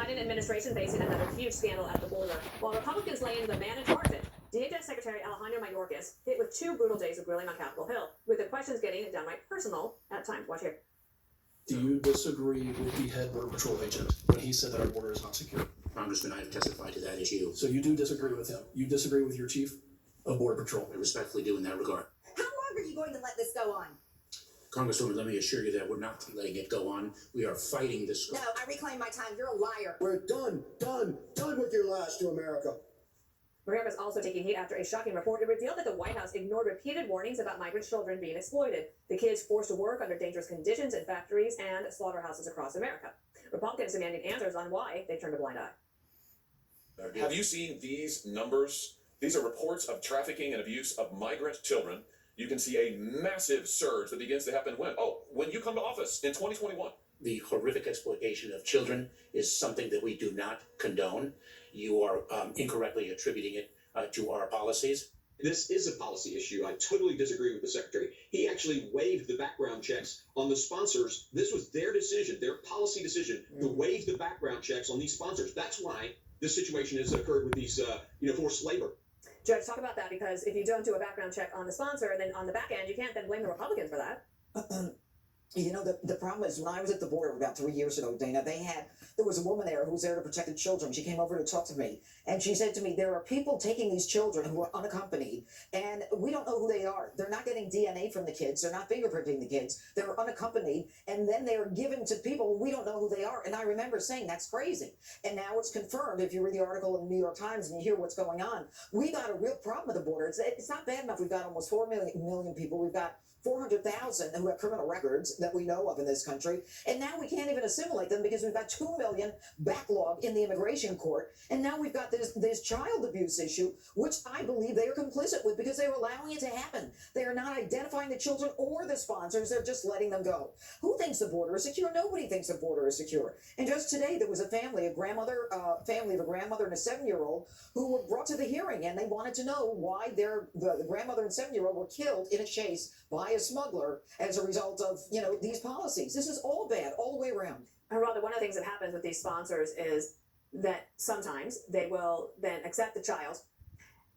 Biden administration facing another huge scandal at the border, while Republicans lay into the man in charge of it. DHS Secretary Alejandro Mayorkas hit with 2 brutal days of grilling on Capitol Hill, with the questions getting downright personal at times. Watch here. Do you disagree with the head Border Patrol agent when he said that our border is not secure? Congressman, I have testified to that issue. So you do disagree with him? You disagree with your chief of Border Patrol? I respectfully do in that regard. How long are you going to let this go on? Congresswoman, let me assure you that we're not letting it go on. We are fighting this. No, I reclaim my time. You're a liar. We're done with your lies to America. Mayorkas also taking heat after a shocking report. It revealed that the White House ignored repeated warnings about migrant children being exploited, the kids forced to work under dangerous conditions in factories and slaughterhouses across America. Republicans demanding answers on why they turned a blind eye. Have you seen these numbers? These are reports of trafficking and abuse of migrant children. You can see a massive surge that begins to happen when you come to office in 2021. The horrific exploitation of children is something that we do not condone. You are incorrectly attributing it to our policies. This is a policy issue. I totally disagree with the secretary. He actually waived the background checks on the sponsors. This was their decision, their policy decision to waive the background checks on these sponsors. That's why this situation has occurred with these, forced labor. Judge, talk about that, because if you don't do a background check on the sponsor, then on the back end, you can't then blame the Republicans for that. You know, the problem is, when I was at the border about 3 years ago, Dana, there was a woman there who was there to protect the children. She came over to talk to me, and she said to me, there are people taking these children who are unaccompanied, and we don't know who they are. They're not getting DNA from the kids. They're not fingerprinting the kids. They're unaccompanied, and then they are given to people we don't know who they are. And I remember saying, that's crazy. And now it's confirmed. If you read the article in the New York Times and you hear what's going on, we got a real problem at the border. It's not bad enough. We've got almost 4 million people. We've got 400,000 who have criminal records that we know of in this country, and now we can't even assimilate them because we've got 2 million backlog in the immigration court, and now we've got this child abuse issue, which I believe they are complicit with because they're allowing it to happen. They are not identifying the children or the sponsors. They're just letting them go. Who thinks the border is secure? Nobody thinks the border is secure. And just today there was a family of a grandmother and a 7-year-old who were brought to the hearing, and they wanted to know why the grandmother and 7-year-old were killed in a chase by a smuggler as a result of, these policies. This is all bad, all the way around. And Rhonda, one of the things that happens with these sponsors is that sometimes they will then accept the child,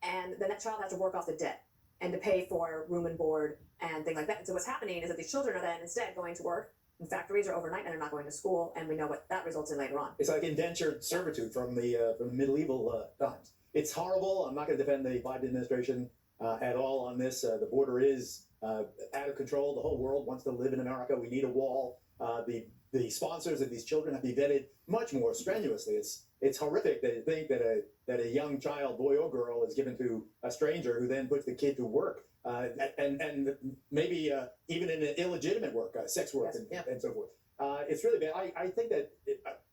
and then that child has to work off the debt and to pay for room and board and things like that. And so what's happening is that these children are then instead going to work in factories or overnight, and they're not going to school, and we know what that results in later on. It's like indentured servitude from the medieval times. It's horrible. I'm not going to defend the Biden administration at all on this. The border is out of control. The whole world wants to live in America. We need a wall. The sponsors of these children have to be vetted much more strenuously. It's horrific to think that a young child, boy or girl, is given to a stranger who then puts the kid to work, and maybe even in illegitimate work, sex work, and so forth. It's really bad. I think that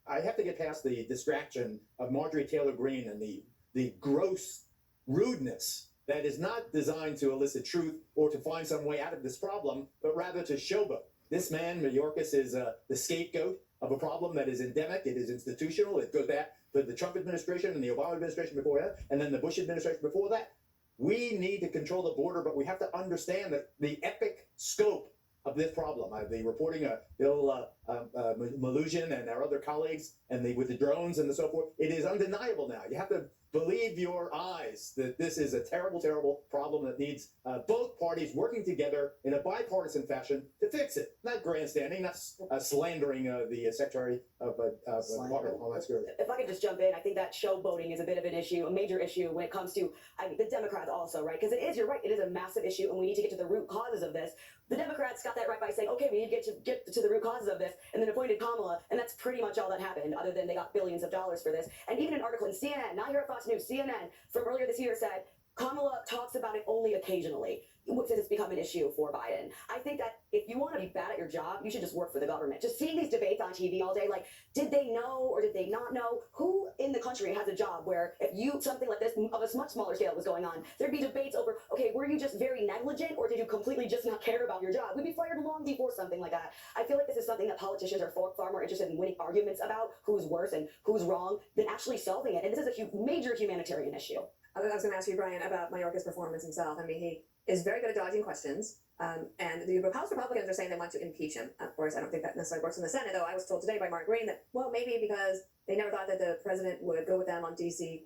I have to get past the distraction of Marjorie Taylor Greene and the gross rudeness that is not designed to elicit truth or to find some way out of this problem, but rather to showboat. This man, Mayorkas, is the scapegoat of a problem that is endemic. It is institutional. It goes back to the Trump administration and the Obama administration before that, and then the Bush administration before that. We need to control the border, but we have to understand that the epic scope of this problem. I've been reporting Bill Malugin and our other colleagues, and with the drones and so forth. It is undeniable now. You have to believe your eyes that this is a terrible, terrible problem that needs both parties working together in a bipartisan fashion to fix it. Not grandstanding, not slandering the Secretary of Homeland Security. If I could just jump in, I think that showboating is a bit of an issue, a major issue when it comes to the Democrats also, right? Because you're right, it is a massive issue, and we need to get to the root causes of this. The Democrats got that right by saying, okay, we need to get to the root causes of this, and then appointed Kamala, and that's pretty much all that happened, other than they got billions of dollars for this. And even an article in CNN, not here at Fox News, CNN from earlier this year said, Kamala talks about it only occasionally since it's become an issue for Biden. I think that if you want to be bad at your job, you should just work for the government. Just seeing these debates on TV all day, like, did they know or did they not know? Who in the country has a job where if something like this of a much smaller scale was going on, there'd be debates over, okay, were you just very negligent or did you completely just not care about your job? We'd be fired long before something like that. I feel like this is something that politicians are far more interested in winning arguments about who's worse and who's wrong than actually solving it. And this is a major humanitarian issue. I was going to ask you, Brian, about Mayorkas' performance himself. I mean, he is very good at dodging questions. And the House Republicans are saying they want to impeach him. Of course, I don't think that necessarily works in the Senate, though I was told today by Mark Green that, well, maybe because they never thought that the president would go with them on DC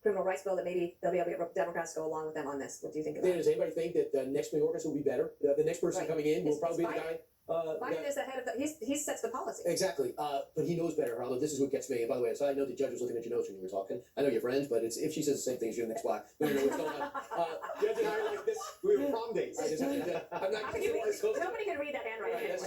criminal rights bill, that maybe they'll be able to get Democrats to go along with them on this. What do you think of that? Does anybody think that the next New Yorkers will be better? The next person Right. coming in will It's probably be the Biden. guy. Biden is the head of the, he sets the policy. Exactly. But he knows better, although this is what gets me. And by the way, so I know the judge was looking at your notes when you were talking. I know you're friends, but it's if she says the same thing as you in the next block, we don't know what's going on. Judge and I are like this. We were prom dates. I'm not How can you read, nobody can read that handwriting. Right,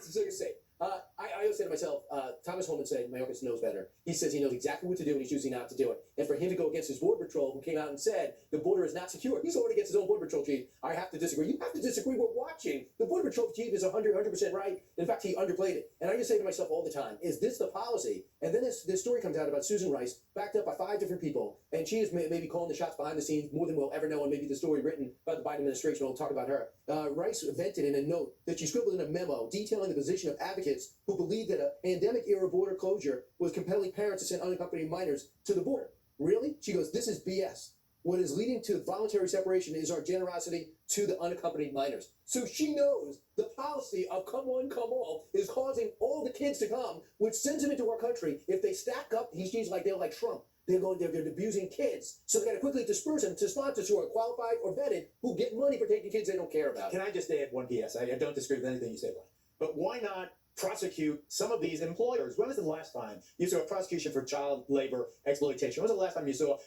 so you're safe. I always say to myself, Thomas Holman said Mayorkas knows better. He says he knows exactly what to do and he's choosing not to do it. And for him to go against his border patrol, who came out and said the border is not secure, he's going against his own border patrol chief. I have to disagree. You have to disagree. We're watching. The border patrol chief is 100% right. In fact, he underplayed it. And I just say to myself all the time, is this the policy? And then this story comes out about Susan Rice, backed up by 5 different people, and she is maybe calling the shots behind the scenes more than we'll ever know. And maybe the story written by the Biden administration will talk about her. Rice vented in a note that she scribbled in a memo detailing the position of advocates who believe that a pandemic-era border closure was compelling parents to send unaccompanied minors to the border. Really? She goes, this is BS. What is leading to voluntary separation is our generosity to the unaccompanied minors. So she knows the policy of come one, come all is causing all the kids to come, which sends them into our country. If they stack up, she's like, they're like Trump. They're abusing kids. So they got to quickly disperse them to sponsors who are qualified or vetted who get money for taking kids they don't care about. Can I just add one PS? I don't disagree with anything you say, Brian. But why not prosecute some of these employers? When was the last time you saw a prosecution for child labor exploitation? When was the last time you saw,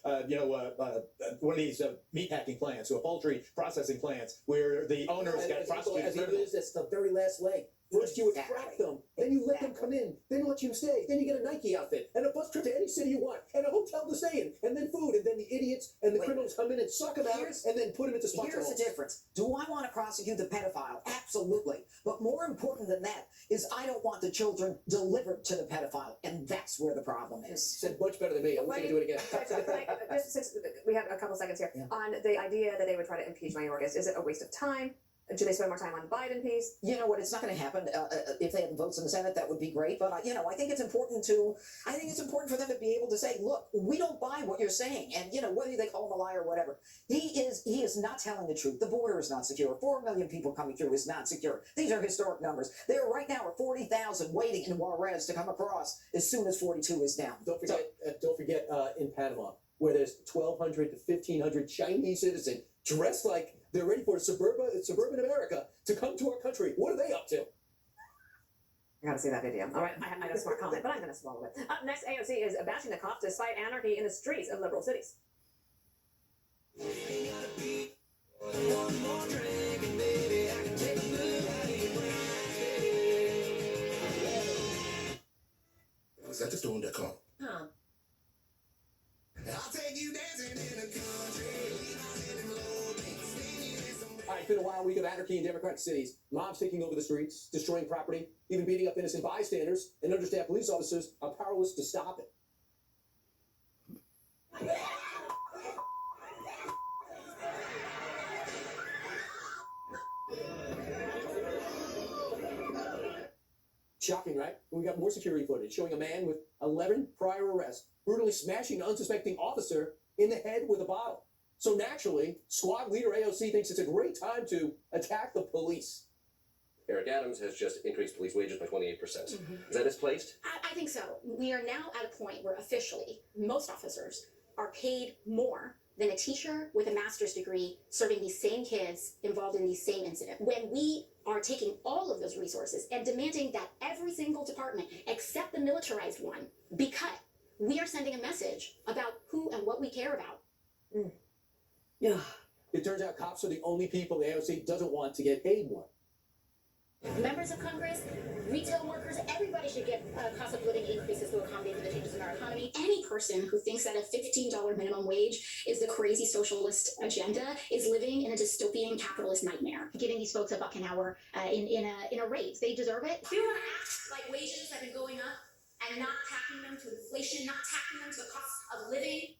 one of these meatpacking plants or poultry processing plants where the owners got prosecuted? As he lives, that's the very last leg. First you attract them, then you let them come in, then you let you stay, then you get a Nike outfit, and a bus trip to any city you want, and a hotel to stay in, and then food, and then the idiots and the criminals come in and suck them out, and then put them into sponsor Here's holes. the difference. Do I want to prosecute the pedophile? Absolutely. But more important than that is I don't want the children delivered to the pedophile, and that's where the problem is. Said much better than me. I'm going to do it again. Just since we have a couple seconds here, on the idea that they would try to impeach Mayorkas, is it a waste of time? Do they spend more time on the Biden piece? You know what? It's not going to happen. If they had votes in the Senate, that would be great. But I think it's important for them to be able to say, "Look, we don't buy what you're saying." And whether they call him a liar or whatever, he is not telling the truth. The border is not secure. 4 million people coming through is not secure. These are historic numbers. There right now are 40,000 waiting in Juarez to come across as soon as 42 is down. Don't forget in Panama, where there's 1,200 to 1,500 Chinese citizens dressed like they're ready for suburban America to come to our country. What are they up to? I gotta see that video. All right, I had a smart comment, but I'm gonna swallow it. Up next, AOC is bashing the cops despite anarchy in the streets of liberal cities. Is that the storm.com? Huh. I'll take you dancing in the country. All right, it's been a wild week of anarchy in Democratic cities. Mobs taking over the streets, destroying property, even beating up innocent bystanders, and understaffed police officers are powerless to stop it. Shocking, right? We got more security footage showing a man with 11 prior arrests brutally smashing an unsuspecting officer in the head with a bottle. So naturally, squad leader AOC thinks it's a great time to attack the police. Eric Adams has just increased police wages by 28%. Is that misplaced? I think so. We are now at a point where officially most officers are paid more than a teacher with a master's degree serving these same kids involved in these same incidents. When we are taking all of those resources and demanding that every single department, except the militarized one, be cut, we are sending a message about who and what we care about. Yeah. It turns out cops are the only people the AOC doesn't want to get paid more. Members of Congress, retail workers, everybody should get cost of living increases to accommodate for the changes in our economy. Any person who thinks that a $15 minimum wage is the crazy socialist agenda is living in a dystopian capitalist nightmare. Giving these folks $1 an hour in a raise, they deserve it. If you want to act like wages have been going up and not tacking them to inflation, not tacking them to the cost of living.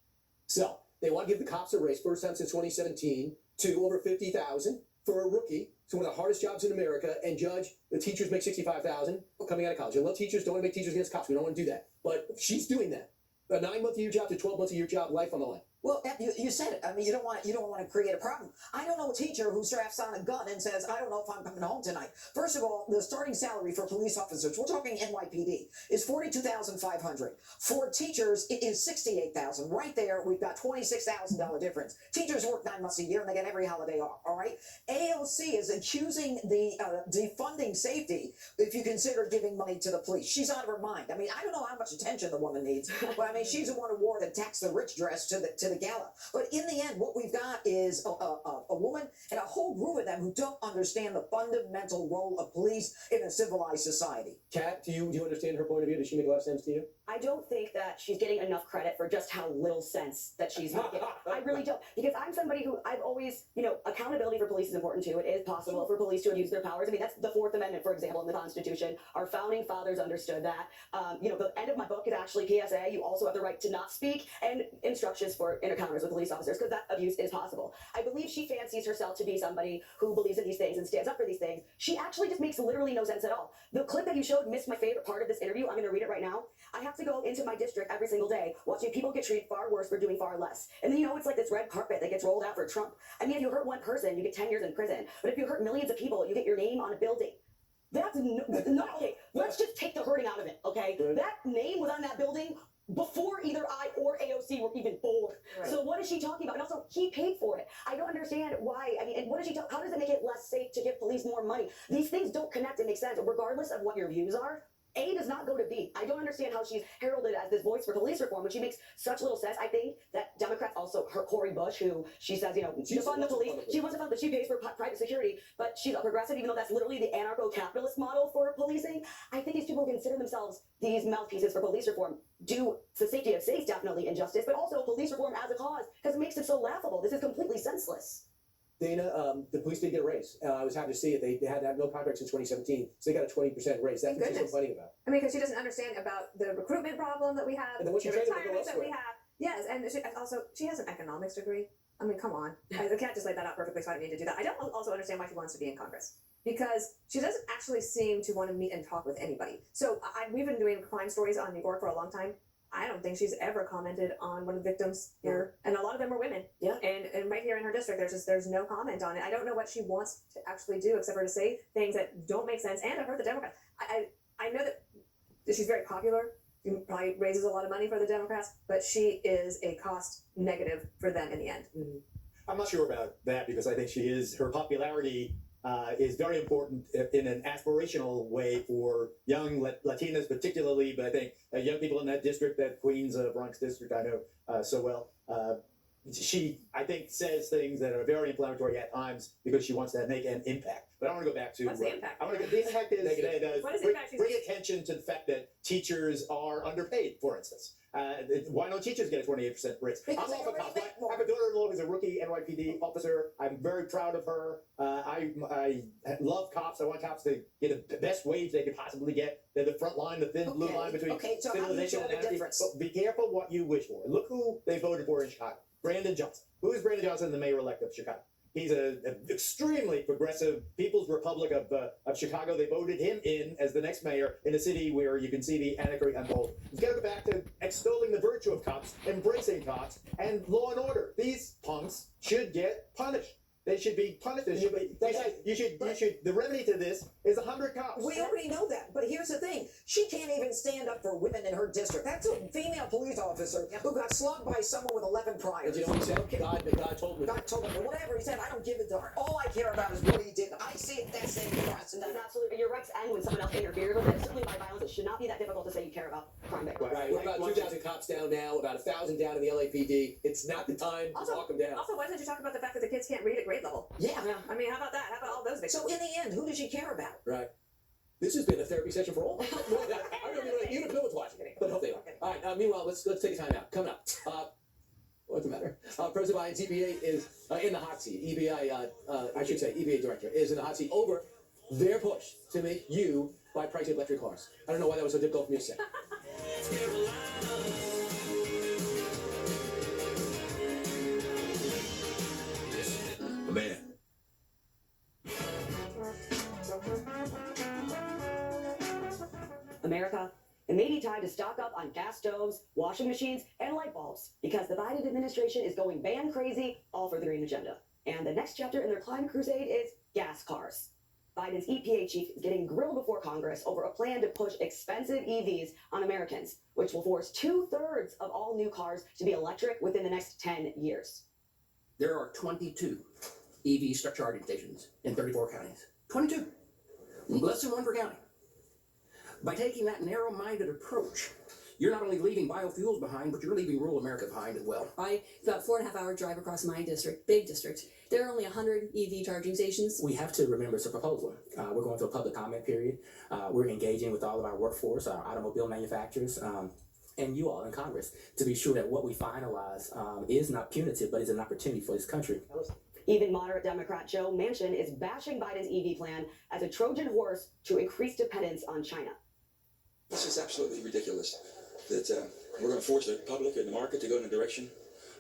So they want to give the cops a raise, first time since 2017, to over $50,000 for a rookie. It's one of the hardest jobs in America. And Judge, the teachers make $65,000 coming out of college. I love teachers. Don't want to make teachers against cops. We don't want to do that. But she's doing that. A 9-month-a-year job to 12-month-a-year job, life on the line. Well, you said it. I mean, you don't want to create a problem. I don't know a teacher who straps on a gun and says, "I don't know if I'm coming home tonight." First of all, the starting salary for police officers, we're talking NYPD, is $42,500. For teachers, it is $68,000. Right there, we've got $26,000 difference. Teachers work 9 months a year and they get every holiday off. All right. AOC is accusing the defunding safety if you consider giving money to the police. She's out of her mind. I mean, I don't know how much attention the woman needs, but I mean, she's the one who wore the tax the rich dress to the gala. But in the end, what we've got is a woman and a whole group of them who don't understand the fundamental role of police in a civilized society. Kat, do you understand her point of view? Does she make a lot of sense to you? I don't think that she's getting enough credit for just how little sense that she's making. I really don't. Because I'm somebody who I've always, accountability for police is important too. It is possible for police to abuse their powers. I mean, that's the Fourth Amendment, for example, in the Constitution. Our founding fathers understood that. The end of my book is actually PSA. You also have the right to not speak and instructions for encounters with police officers because that abuse is possible. I believe she fancies herself to be somebody who believes in these things and stands up for these things. She actually just makes literally no sense at all. The clip that you showed missed my favorite part of this interview. I'm going to read it right now. I have to go into my district every single day watching people get treated far worse for doing far less. And then it's like this red carpet that gets rolled out for Trump. I mean, if you hurt one person, you get 10 years in prison. But if you hurt millions of people, you get your name on a building. That's not okay. Let's just take the hurting out of it, okay? That name was on that building before either I or AOC were even born. Right. So what is she talking about? And also, he paid for it. I don't understand why. I mean, and what is how does it make it less safe to give police more money? These things don't connect and make sense, regardless of what your views are. A does not go to B. I don't understand how she's heralded as this voice for police reform when she makes such little sense. I think that Democrats also, her Cori Bush, who she says, defund the police. She wants to fund, but she pays for private security. But she's a progressive, even though that's literally the anarcho-capitalist model for policing. I think these people consider themselves these mouthpieces for police reform. Do the safety of cities definitely injustice, but also police reform as a cause because it makes it so laughable. This is completely senseless. Dana, the police did get a raise. I was happy to see it. They had to have no contract since 2017, so they got a 20% raise. That's what she's complaining about. I mean, because she doesn't understand about the recruitment problem that we have, and then the retirements that we have. Yes, and she has an economics degree. I mean, come on. I can't just lay that out perfectly, so I don't need to do that. I don't also understand why she wants to be in Congress. Because she doesn't actually seem to want to meet and talk with anybody. So we've been doing crime stories on New York for a long time. I don't think she's ever commented on one of the victims here, and a lot of them were women. Yeah. And right here in her district, there's no comment on it. I don't know what she wants to actually do except for to say things that don't make sense and to hurt the Democrats. I know that she's very popular. She probably raises a lot of money for the Democrats, but she is a cost negative for them in the end. Mm-hmm. I'm not sure about that because I think her popularity is very important in an aspirational way for young Latinas particularly, but I think young people in that district, that Queens, Bronx district, I know so well. She, I think, says things that are very inflammatory at times because she wants to make an impact. But I want to go back to what's the impact? The impact is that bring attention to the fact that teachers are underpaid, for instance. Why don't teachers get a 28% raise? I'm all for cops. I have a daughter-in-law who's a rookie NYPD officer. I'm very proud of her. I love cops. I want cops to get the best wage they could possibly get. They're the front line, the thin blue line between so civilization and anarchy. But be careful what you wish for. Look who they voted for in Chicago. Brandon Johnson. Who is Brandon Johnson, the mayor-elect of Chicago? He's an extremely progressive People's Republic of Chicago. They voted him in as the next mayor in a city where you can see the anarchy unfold. We've got to go back to extolling the virtue of cops, embracing cops, and law and order. These punks should get punished. They should be punished. The remedy to this is 100 cops. We already know that, but here's the thing. She can't even stand up for women in her district. That's a female police officer who got slugged by someone with 11 priors. And you know what he said? God told me. God told me. Whatever he said, I don't give a darn. All I care about is what he did. I see it that same cross. That's absolutely. Your rights end when someone else interferes with it. Certainly by violence, it should not be that difficult to say you care about crime victims. Right. We're about 2,000 cops down now, about 1,000 down in the LAPD. It's not the time to talk them down. Also, why didn't you talk about the fact that the kids can't read at grade level? Yeah. I mean, how about that? How about all those victims? So in the end, who does she care about? Right. This has been a therapy session for all. I don't even know even if no one's watching, but hope they are. All right. Meanwhile, let's take a time out. Coming up. What's the matter? President Biden's EPA is in the hot seat. EPA director is in the hot seat over their push to make you buy pricey electric cars. I don't know why that was so difficult for me to say. Man. America It may be time to stock up on gas stoves, washing machines, and light bulbs because the Biden administration is going ban crazy, all for the green agenda. And the next chapter in their climate crusade is gas cars. Biden's EPA chief is getting grilled before Congress over a plan to push expensive EVs on Americans, which will force 2/3 of all new cars to be electric within the next 10 years. There are 22 EV charging stations in 34 counties. 22. Less than one per county. By taking that narrow-minded approach, you're not only leaving biofuels behind, but you're leaving rural America behind as well. About 4.5-hour drive across my district, big district. There are only 100 EV charging stations. We have to remember it's a proposal. We're going through a public comment period. We're engaging with all of our workforce, our automobile manufacturers, and you all in Congress to be sure that what we finalize is not punitive, but is an opportunity for this country. Even moderate Democrat Joe Manchin is bashing Biden's EV plan as a Trojan horse to increase dependence on China. This is absolutely ridiculous that we're going to force the public and the market to go in a direction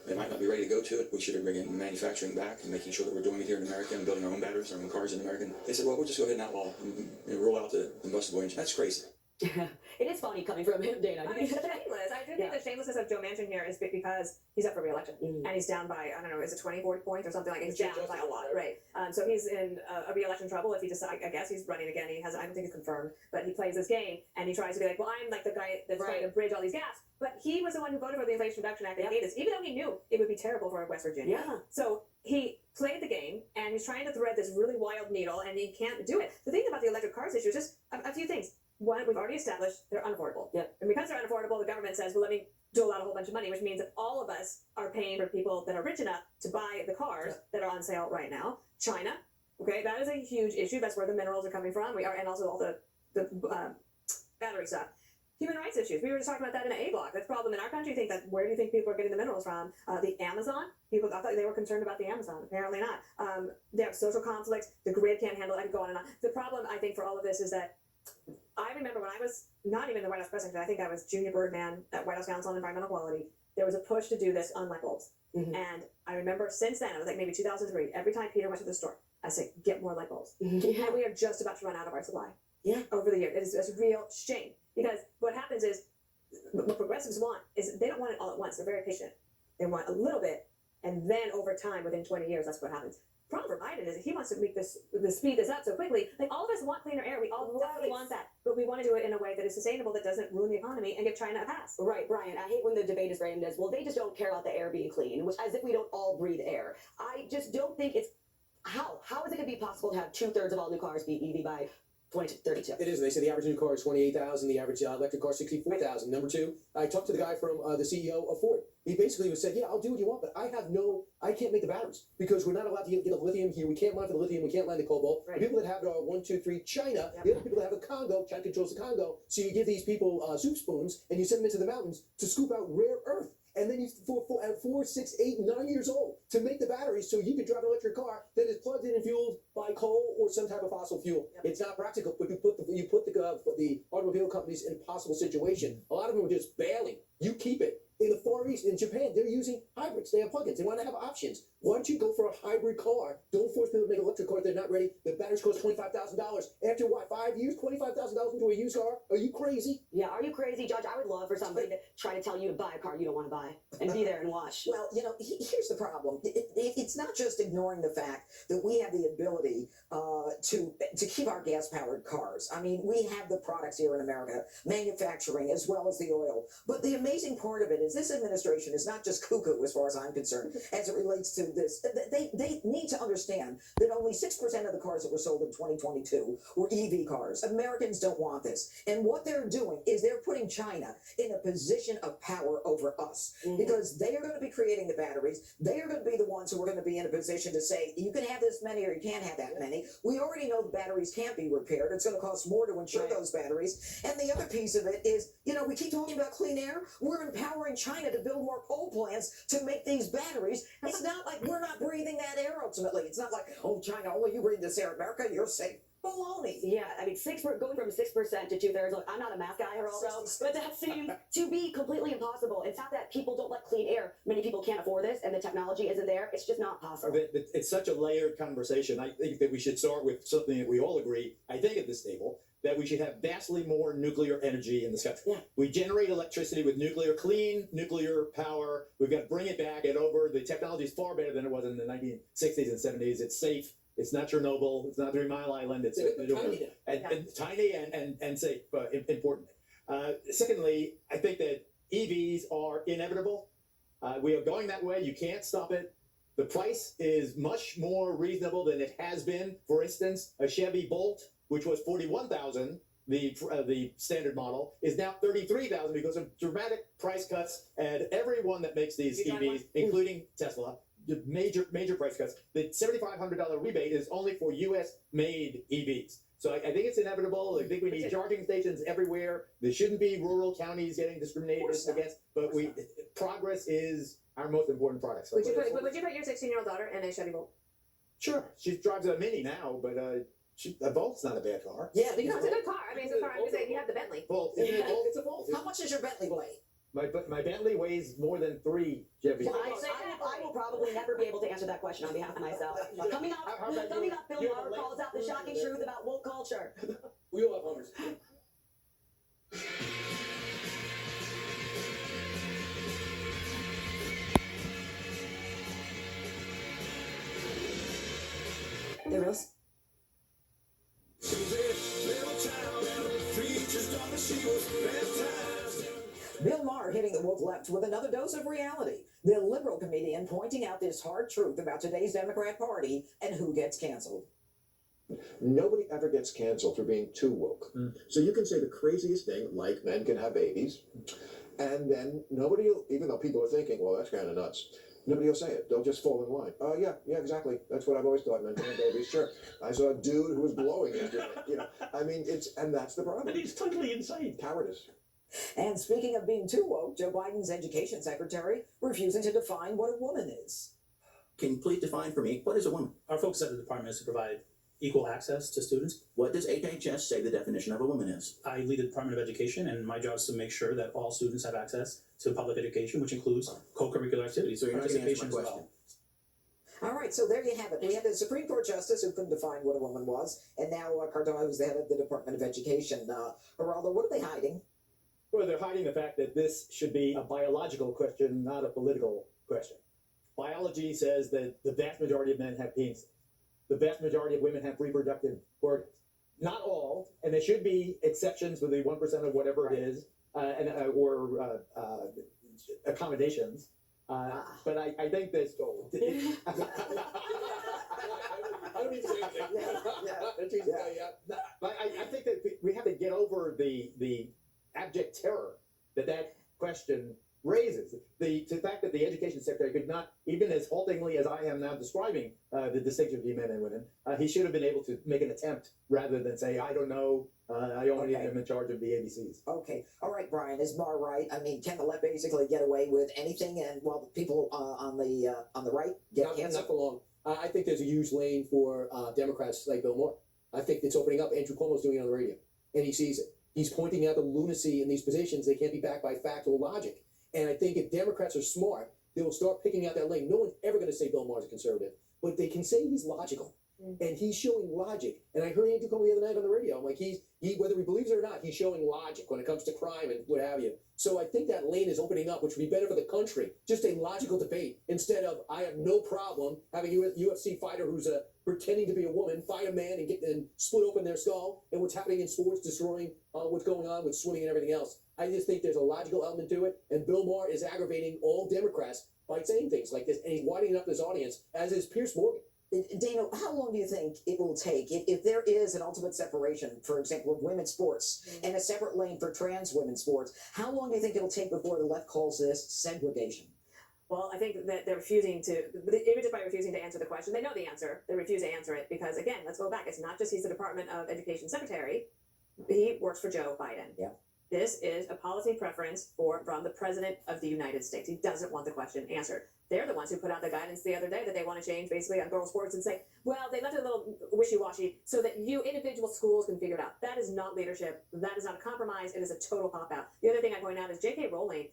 they might not be ready to go to it. We should bring in manufacturing back and making sure that we're doing it here in America and building our own batteries, our own cars in America. They said, well, we'll just go ahead and outlaw and roll out the combustible engine. That's crazy. It is funny coming from him, Dana. I mean, it's shameless. I do think the shamelessness of Joe Manchin here is because he's up for re-election and he's down by, I don't know, is it 20, 40 points or something like that? He's down by a lot, right? So he's in a re-election trouble if he decides, I guess he's running again. I don't think he's confirmed, but he plays this game and he tries to be like, well, I'm like the guy that's trying to bridge all these gaps. But he was the one who voted for the Inflation Reduction Act and gave this, even though he knew it would be terrible for West Virginia. Yeah. So he played the game and he's trying to thread this really wild needle and he can't do it. The thing about the electric cars issue is just a few things. One, we've already established they're unaffordable. Yep. And because they're unaffordable, the government says, well, let me dole out a whole bunch of money, which means that all of us are paying for people that are rich enough to buy the cars that are on sale right now. China, okay, that is a huge issue. That's where the minerals are coming from. And also all the battery stuff. Human rights issues. We were just talking about that in an A block. That's a problem in our country. Think that where do you think people are getting the minerals from? The Amazon. People, I thought they were concerned about the Amazon. Apparently not. They have social conflicts. The grid can't handle it. I could go on and on. The problem, I think, for all of this is that I remember when I was not even the White House press secretary, I think I was junior Birdman at White House Council on Environmental Quality. There was a push to do this on light bulbs. Mm-hmm. And I remember since then, it was like maybe 2003, every time Peter went to the store, I say, get more light bulbs. Yeah. And we are just about to run out of our supply. Yeah. Over the years. It's a real shame. Because what happens is, what progressives want is they don't want it all at once. They're very patient. They want a little bit, and then over time, within 20 years, that's what happens. Problem for Biden is he wants to make speed this up so quickly. Like all of us want cleaner air. We all definitely want that, but we want to do it in a way that is sustainable, that doesn't ruin the economy, and give China a pass. Right, Brian. I hate when the debate is framed as, well, they just don't care about the air being clean, which as if we don't all breathe air. I just don't think it's how is it going to be possible to have 2/3 of all new cars be EV by 2032? It is. They say the average new car is 28,000. The average electric car is 64,000. Number two, I talked to the guy from the CEO of Ford. He basically said, "Yeah, I'll do what you want, but I can't make the batteries because we're not allowed to get the lithium here. We can't mine for the lithium. We can't mine the cobalt. Right. The people that have it are 1, 2, 3, China. Yep. The other people that have a Congo, China controls the Congo. So you give these people soup spoons and you send them into the mountains to scoop out rare earth. And then you at 4, 6, 8, 9 years old to make the batteries so you can drive an electric car that is plugged in and fueled by coal or some type of fossil fuel. Yep. It's not practical, but you put the automobile companies in a possible situation. A lot of them are just bailing. You keep it. In the Far East, in Japan, they're using hybrids. They have plug-ins. They want to have options. Why don't you go for a hybrid car? Don't force people to make an electric car if they're not ready. The batteries cost $25,000. After what, 5 years, $25,000 into a used car? Are you crazy? Yeah, are you crazy, Judge? I would love for somebody to try to tell you to buy a car you don't want to buy and be there and watch. Well, here's the problem. It's not just ignoring the fact that we have the ability to keep our gas-powered cars. I mean, we have the products here in America, manufacturing as well as the oil. But the amazing part of it is this administration is not just cuckoo, as far as I'm concerned, as it relates to this. They need to understand that only 6% of the cars that were sold in 2022 were EV cars. Americans don't want this. And what they're doing is they're putting China in a position of power over us because they are going to be creating the batteries. They are going to be the ones who are going to be in a position to say, you can have this many or you can't have that many. We already know the batteries can't be repaired. It's going to cost more to insure those batteries. And the other piece of it is, we keep talking about clean air. We're empowering China to build more coal plants to make these batteries. It's not like we're not breathing that air ultimately. It's not like, oh, China, only you breathe this air. America, you're safe. Baloney. Yeah, I mean, going from 6% to 2/3. Look, I'm not a math guy, Geraldo, but that seems to be completely impossible. It's not that people don't like clean air. Many people can't afford this, and the technology isn't there. It's just not possible. It's such a layered conversation. I think that we should start with something that we all agree, I think, at this table, that we should have vastly more nuclear energy in this country. Yeah. We generate electricity with clean nuclear power. We've got to bring it back, get over. The technology is far better than it was in the 1960s and 70s. It's safe. It's not Chernobyl. It's not 3 Mile Island. It's tiny. and tiny and safe, important. Secondly, I think that EVs are inevitable. We are going that way. You can't stop it. The price is much more reasonable than it has been. For instance, a Chevy Bolt, which was $41,000, the standard model, is now $33,000 because of dramatic price cuts at everyone that makes these EVs, including Tesla. The major price cuts. The $7,500 rebate is only for U.S.-made EVs. So I think it's inevitable. I think we need charging stations everywhere. There shouldn't be rural counties getting discriminated against. But progress is our most important product. So Would you put your 16-year-old daughter in a Chevy Bolt? Sure. She drives a Mini now, but a Bolt's not a bad car. Yeah, No, it's a good car. I mean, it's a car. I'm just saying, you have the Bentley. Bolt. Isn't it a Bolt? It's a Bolt. How much does your Bentley weigh? My Bentley weighs more than 3 Chevy. I will probably never be able to answer that question on behalf of myself. Coming up, Bill Maher calls out the shocking truth about woke culture. We all have Hummers. Hey, Rose. Bill Maher hitting the woke left with another dose of reality. The liberal comedian pointing out this hard truth about today's Democrat Party and who gets canceled. Nobody ever gets canceled for being too woke. So you can say the craziest thing, like men can have babies, and then nobody will, even though people are thinking, well, that's kind of nuts, nobody will say it. They'll just fall in line. Oh, yeah, exactly. That's what I've always thought, men can have babies. Sure. I saw a dude who was blowing after me. I mean, and that's the problem. But he's totally insane. Cowardice. And speaking of being too woke, Joe Biden's education secretary refusing to define what a woman is. Can you please define for me, what is a woman? Our focus at the department is to provide equal access to students. What does HHS say the definition of a woman is? I lead the Department of Education, and my job is to make sure that all students have access to public education, which includes co-curricular activities, So you're not going to answer participation my as question. All right, so there you have it. We had the Supreme Court justice who couldn't define what a woman was, and now Cardona, who's the head of the Department of Education. Geraldo, what are they hiding? Well, they're hiding the fact that this should be a biological question, not a political question. Biology says that the vast majority of men have penises. The vast majority of women have reproductive organs. Not all, and there should be exceptions with the 1% of whatever it is, or accommodations. But I think that I don't need to say anything. But I think that we have to get over the abject terror that question raises. The fact that the education secretary could not, even as haltingly as I am now describing the distinction between men and women, he should have been able to make an attempt rather than say, I don't know, I only am in charge of the ABCs. Okay. All right, Brian, is Maher right? I mean, can the left basically get away with anything, and while the people on the right get canceled? Not for long. I think there's a huge lane for Democrats like Bill Maher. I think it's opening up. Andrew Cuomo's doing it on the radio, and he sees it. He's pointing out the lunacy in these positions. They can't be backed by fact or logic. And I think if Democrats are smart, they will start picking out that lane. No one's ever going to say Bill Maher's a conservative, but they can say he's logical. And he's showing logic. And I heard Andrew Cuomo the other night on the radio. I'm like, he whether he believes it or not, he's showing logic when it comes to crime and what have you. So I think that lane is opening up, which would be better for the country. Just a logical debate instead of I have no problem having a UFC fighter who's pretending to be a woman fight a man and split open their skull, and what's happening in sports, destroying what's going on with swimming and everything else. I just think there's a logical element to it, and Bill Maher is aggravating all Democrats by saying things like this, and he's widening up his audience, as is Pierce Morgan. Dana, how long do you think it will take if there is an ultimate separation, for example, of women's sports and a separate lane for trans women's sports? How long do you think it'll take before the left calls this segregation? Well, I think that they're refusing to, even just by refusing to answer the question, they know the answer. They refuse to answer it because, again, let's go back. It's not just he's the Department of Education Secretary. He works for Joe Biden. Yeah. This is a policy preference from the President of the United States. He doesn't want the question answered. They're the ones who put out the guidance the other day that they want to change basically on girls' sports and say, well, they left it a little wishy-washy so that you individual schools can figure it out. That is not leadership. That is not a compromise. It is a total cop-out. The other thing I point out is J.K. Rowling.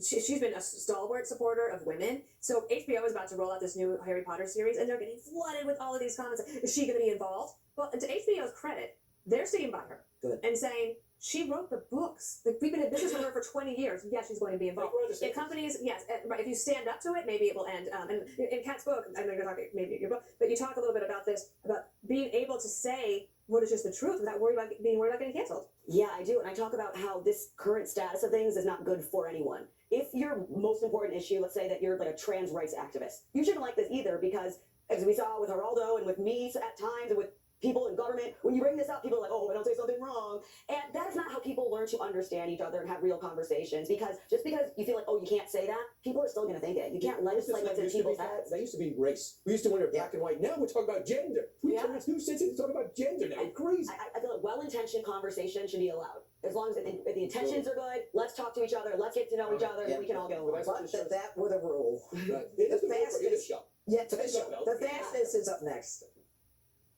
She's been a stalwart supporter of women. So HBO is about to roll out this new Harry Potter series, and they're getting flooded with all of these comments. Is she going to be involved? Well, to HBO's credit, they're sticking by her. Good. and saying, she wrote the books. Like, we've been in business with her for 20 years. Yes, she's going to be involved. If companies, yes, right, if you stand up to it, maybe it will end. And in Kat's book, I know you're talking maybe your book, but you talk a little bit about this, about being able to say what is just the truth without being worried about getting canceled. Yeah, I do. And I talk about how this current status of things is not good for anyone. If your most important issue, let's say that you're like a trans rights activist, you shouldn't like this either, because as we saw with Geraldo and with me at times and with people in government, when you bring this up, people are like, oh, I don't say something wrong. And that is not how people learn to understand each other and have real conversations. Because just because you feel like, oh, you can't say that, people are still going to think it. You can't legislate what's in people's heads. That used to be race. We used to wonder black and white. Now we're talking about gender. It's new sense to talk about gender now. Crazy. I feel like well-intentioned conversation should be allowed. As long as if the intentions are good, let's talk to each other, let's get to know each other, and we can all get along. But that were the rule. Right. It is the rule for this show. Yeah, for the show. The fastest is up next.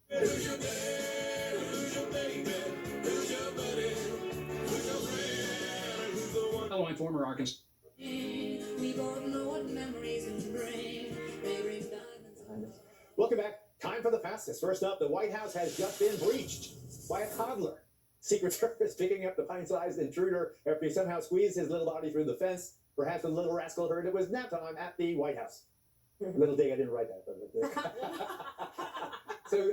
Who's your dad? Who's your baby? Who's your buddy? Who's your friend? Who's the one? Hello, I'm former Arkansas. We both know what memories can bring. They bring diamonds. Welcome back. Time for the fastest. First up, the White House has just been breached by a toddler. Secret Service picking up the pint-sized intruder after he somehow squeezed his little body through the fence. Perhaps the little rascal heard it was nap time at the White House. Little dig, I didn't write that. So,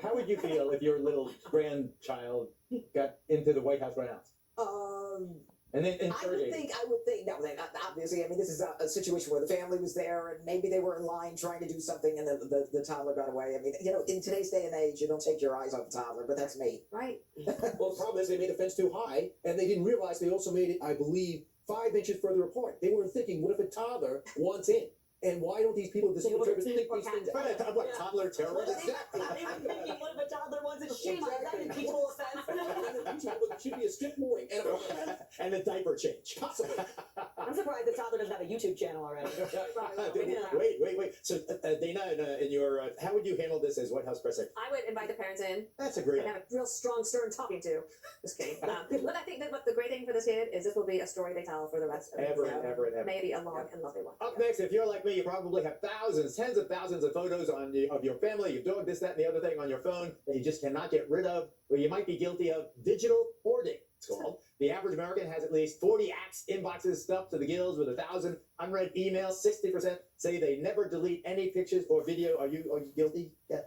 how would you feel if your little grandchild got into the White House grounds? And then I would think, no, obviously, I mean, this is a situation where the family was there and maybe they were in line trying to do something and the toddler got away. I mean, you know, in today's day and age, you don't take your eyes off the toddler, but that's me. Right. Well, the problem is they made the fence too high, and they didn't realize they also made it, I believe, 5 inches further apart. They weren't thinking, what if a toddler wants in? And why don't these people, the Secret Service, think these things out? What, toddler terrorist? Exactly. They were thinking, what if a toddler wants it? Shame on that impeachable offense. It should be a strict warning and a diaper change. Possibly. I'm surprised the toddler doesn't have a YouTube channel already. Wait. So, Dana, in your, how would you handle this as White House press secretary? I would invite the parents in. That's a great and have a real strong, stern talking to. Just kidding. But I think that what the great thing for this kid is this will be a story they tell for the rest of Ever. Maybe a long and lovely one. Up next, if you're like me, you probably have thousands, tens of thousands of photos of your family, your dog, this, that, and the other thing on your phone that you just cannot get rid of, or you might be guilty of digital hoarding, it's called. The average American has at least 40 apps, inboxes stuffed to the gills with 1,000 unread emails. 60% say they never delete any pictures or video. Are you guilty? Yeah.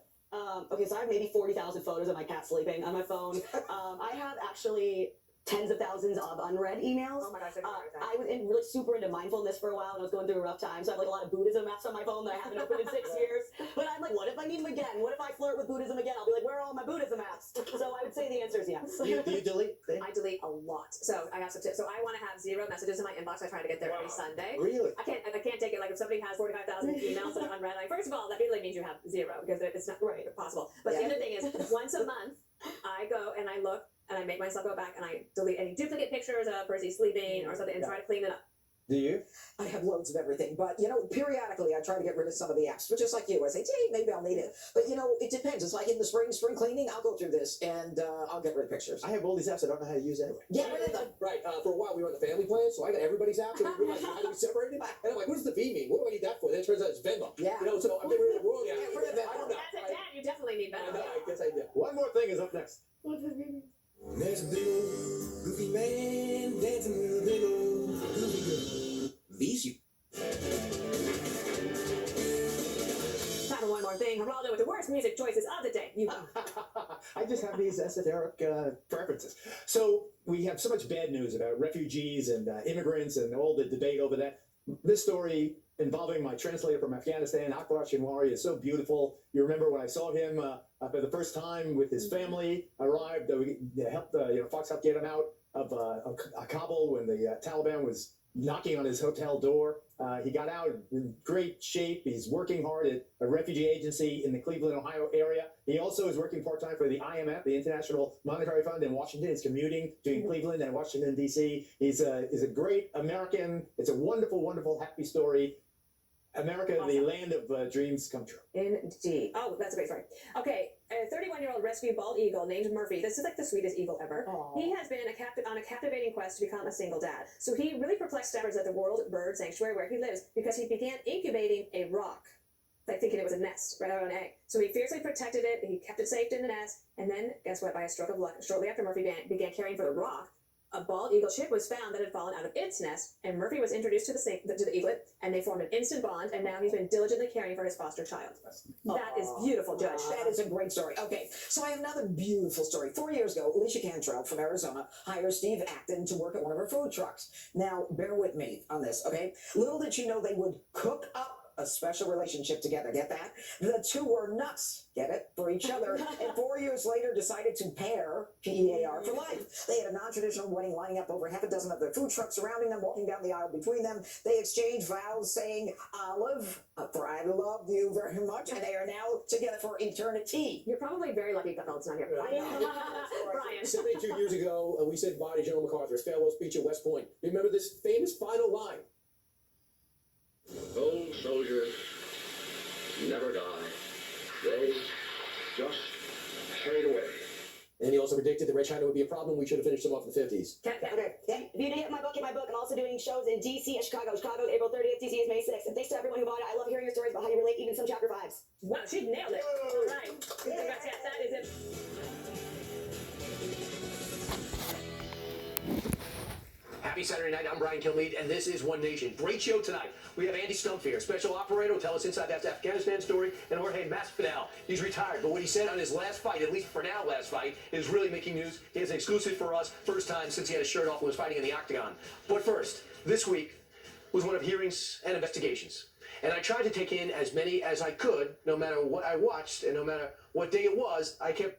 Okay, so I have maybe 40,000 photos of my cat sleeping on my phone. I have actually tens of thousands of unread emails. Oh my gosh, I was really super into mindfulness for a while and I was going through a rough time. So I have like a lot of Buddhism apps on my phone that I haven't opened in 6 years. But I'm like, what if I need them again? What if I flirt with Buddhism again? I'll be like, where are all my Buddhism apps? So I would say the answer is yes. Do you delete things? I delete a lot. So I have some tips. So I want to have 0 messages in my inbox. I try to get there every Sunday. Really? I can't take it like if somebody has 45,000 emails that are unread. Like, first of all, that really means you have 0 because it's not possible. But the other thing is, once a month, I go and I look and I make myself go back and I delete any duplicate pictures of Percy sleeping or something and try to clean it up. Do you? I have loads of everything, but you know, periodically I try to get rid of some of the apps, but just like you, I say, gee, maybe I'll need it. But you know, it depends. It's like in the spring cleaning, I'll go through this and I'll get rid of pictures. I have all these apps I don't know how to use anyway. Get rid of them. Right. For a while we were on the family plan, so I got everybody's apps and we realized how to be separated. And I'm like, what does the V mean? What do I need that for? Then it turns out it's Venmo. Yeah. You know, so I'm getting rid of the world. Get rid of Venmo. I don't know. As a dad, you definitely need I Venmo. know, I guess I do. One more thing is up next. There's a big old goofy man dancing with a big old goofy girl. These you. Time for one more thing. Geraldo with the worst music choices of the day. You I just have these esoteric preferences. So we have so much bad news about refugees and immigrants and all the debate over that. This story involving my translator from Afghanistan, Akbar Shinwari, is so beautiful. You remember when I saw him for the first time with his family, arrived, we helped, Fox helped get him out of Kabul when the Taliban was knocking on his hotel door. He got out in great shape. He's working hard at a refugee agency in the Cleveland, Ohio area. He also is working part-time for the IMF, the International Monetary Fund in Washington. He's commuting between Cleveland and Washington, D.C. He's a great American. It's a wonderful, wonderful, happy story. America, the land of dreams come true. Indeed. Oh, that's a great story. Okay, a 31-year-old rescue bald eagle named Murphy. This is like the sweetest eagle ever. Aww. He has been on a captivating quest to become a single dad. So he really perplexed staffers at the World Bird Sanctuary where he lives because he began incubating a rock. like thinking it was a nest right out of an egg. So he fiercely protected it. He kept it safe in the nest. And then, guess what? By a stroke of luck, shortly after Murphy began caring for the rock, a bald eagle chick was found that had fallen out of its nest, and Murphy was introduced to the eaglet, and they formed an instant bond, and now he's been diligently caring for his foster child. That is beautiful, Judge. That is a great story. Okay, so I have another beautiful story. 4 years ago, Alicia Cantrell from Arizona hired Steve Acton to work at one of her food trucks. Now, bear with me on this, okay? Little did you know they would cook up a special relationship together. Get that? The two were nuts, get it, for each other, and 4 years later decided to pair, P-E-A-R, for life. They had a non-traditional wedding lining up over half a dozen of their food trucks surrounding them, walking down the aisle between them. They exchanged vows saying, Olive, for I love you very much, and they are now together for eternity. You're probably very lucky Felt's not here. Brian. 72 years ago, we said goodbye to General MacArthur's farewell speech at West Point. Remember this famous final line? Old soldiers never die. They just fade away. And he also predicted that Red China would be a problem. We should have finished them off in the 50s. Okay. If you didn't hit my book, I'm also doing shows in DC and Chicago. Chicago, April 30th. DC is May 6th. And thanks to everyone who bought it. I love hearing your stories about how you relate even some chapter 5s. Wow, she nailed it. All right. Congrats, yes, that is it. Happy Saturday night, I'm Brian Kilmeade, and this is One Nation. Great show tonight. We have Andy Stump here, special operator, will tell us inside that Afghanistan story, and Jorge Masvidal. He's retired, but what he said on his last fight, at least for now last fight, is really making news. He has an exclusive for us, first time since he had his shirt off and was fighting in the octagon. But first, this week was one of hearings and investigations. And I tried to take in as many as I could, no matter what I watched, and no matter what day it was, I kept